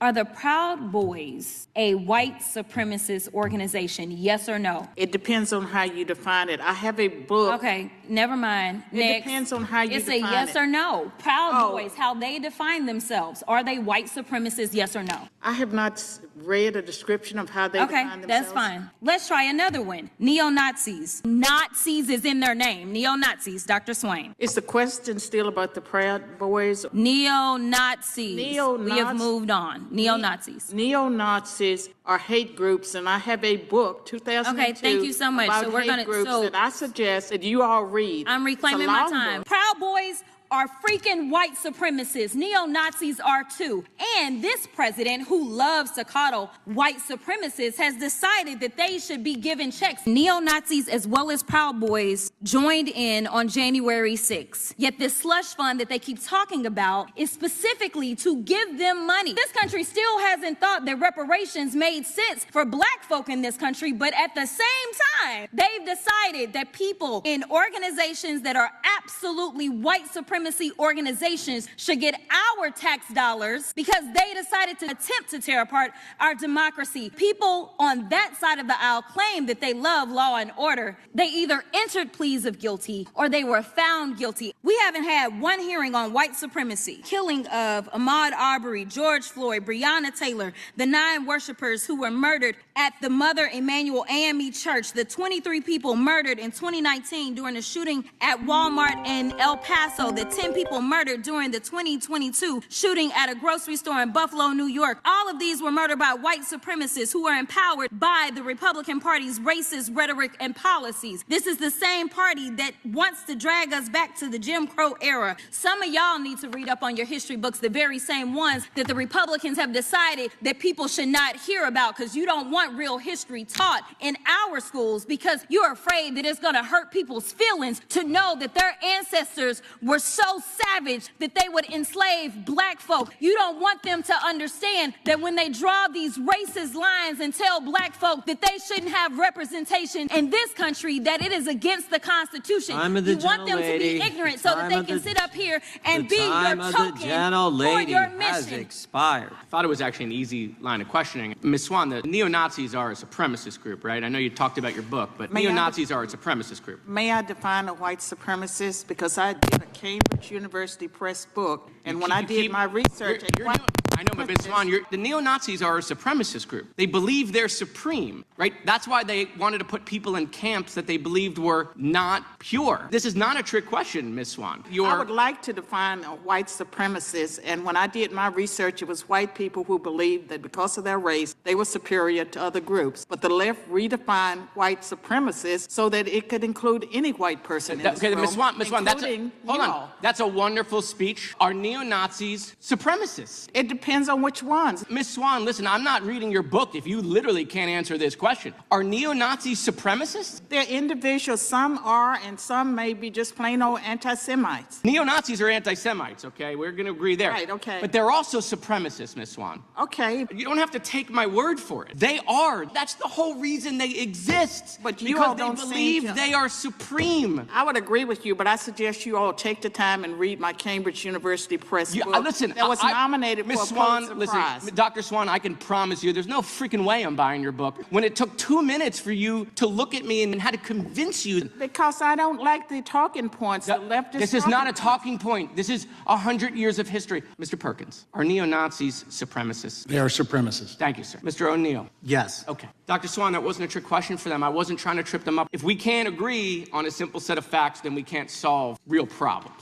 Are the Proud Boys a white supremacist organization? Yes or no? It depends on how you define it. I have a book. Okay, never mind. Next. It depends on how you it's define it. It's a yes or no. Proud Boys, how they define themselves. Are they white supremacists? Yes or no? I have not read a description of how they define themselves. Okay, that's fine. Let's try another one. Neo-Nazis. Nazis is in their name. Neo-Nazis. Dr. Swain. Is the question still about the Proud Boys? Neo-Nazis. Neo-Nazis. We have moved on. Neo-Nazis. Neo-Nazis are hate groups, and I have a book, 2002. Okay, thank you so much. About so we're hate groups that I suggest that you all read. I'm reclaiming my time. Proud Boys are freaking white supremacists. Neo-Nazis are too. And this president, who loves to coddle white supremacists, has decided that they should be given checks. Neo-Nazis as well as Proud Boys joined in on January 6th. Yet this slush fund that they keep talking about is specifically to give them money. This country still hasn't thought that reparations made sense for black folk in this country, but at the same time, they've decided that people in organizations that are absolutely white supremacy organizations should get our tax dollars because they decided to attempt to tear apart our democracy. People on that side of the aisle claim that they love law and order. They either entered pleas of guilty or they were found guilty. We haven't had one hearing on white supremacy. Killing of Ahmaud Arbery, George Floyd, Breonna Taylor, the 9 worshipers who were murdered at the Mother Emanuel AME Church, the 23 people murdered in 2019 during a shooting at Walmart in El Paso, the 10 people murdered during the 2022 shooting at a grocery store in Buffalo, New York. All of these were murdered by white supremacists who are empowered by the Republican Party's racist rhetoric and policies. This is the same party that wants to drag us back to the Jim Crow era. Some of y'all need to read up on your history books, the very same ones that the Republicans have decided that people should not hear about because you don't want real history taught in our schools because you're afraid that it's going to hurt people's feelings to know that their ancestors were so savage that they would enslave black folk. You don't want them to understand that when they draw these racist lines and tell black folk that they shouldn't have representation in this country, that it is against the Constitution. You want them to be ignorant so that they can sit up here and be your token for your mission. Expired. I thought it was actually an easy line of questioning. Ms. Swan, the neo-Nazis are a supremacist group, right? I know you talked about your book, but neo-Nazis are a supremacist group. May I define a white supremacist? Because I did a Cambridge University Press book, and when I did my research... I know, but Ms. Swan, the neo-Nazis are a supremacist group. They believe they're supreme, right? That's why they wanted to put people in camps that they believed were not pure. This is not a trick question, Ms. Swan. I would like to define a white supremacist, and when I did my research, it was white people who believed that because of their race, they were superior to other groups. But the left redefined white supremacists so that it could include any white person in this room, Ms. Swan, hold on. all. That's a wonderful speech. Are neo-Nazis supremacists? It depends on which ones. Ms. Swan, listen, I'm not reading your book if you literally can't answer this question. Are neo-Nazis supremacists? They're individuals. Some are, and some may be just plain old anti-Semites. Neo-Nazis are anti-Semites, okay? We're going to agree there. Right, okay. But they're also supremacists, Ms. Swan. Okay. You don't have to take my word for it. They are. That's the whole reason they exist. But you all because don't they believe they are supreme. I would agree with you, but I suggest you all take the time and read my Cambridge University Press book that was nominated for a Pulitzer Prize. Dr. Swan, I can promise you there's no freaking way I'm buying your book when it took 2 minutes for you to look at me and had to convince you. Because I don't like the talking points. The leftist This is not a talking point. This is 100 years of history. Mr. Perkins, are neo-Nazis supremacists? They are supremacists. Thank you, sir. Mr. O'Neill? Yes. Okay. Dr. Swan, that wasn't a trick question for them. I wasn't trying to trip them up. If we can't agree on a simple set of facts, then we can't solve real problems.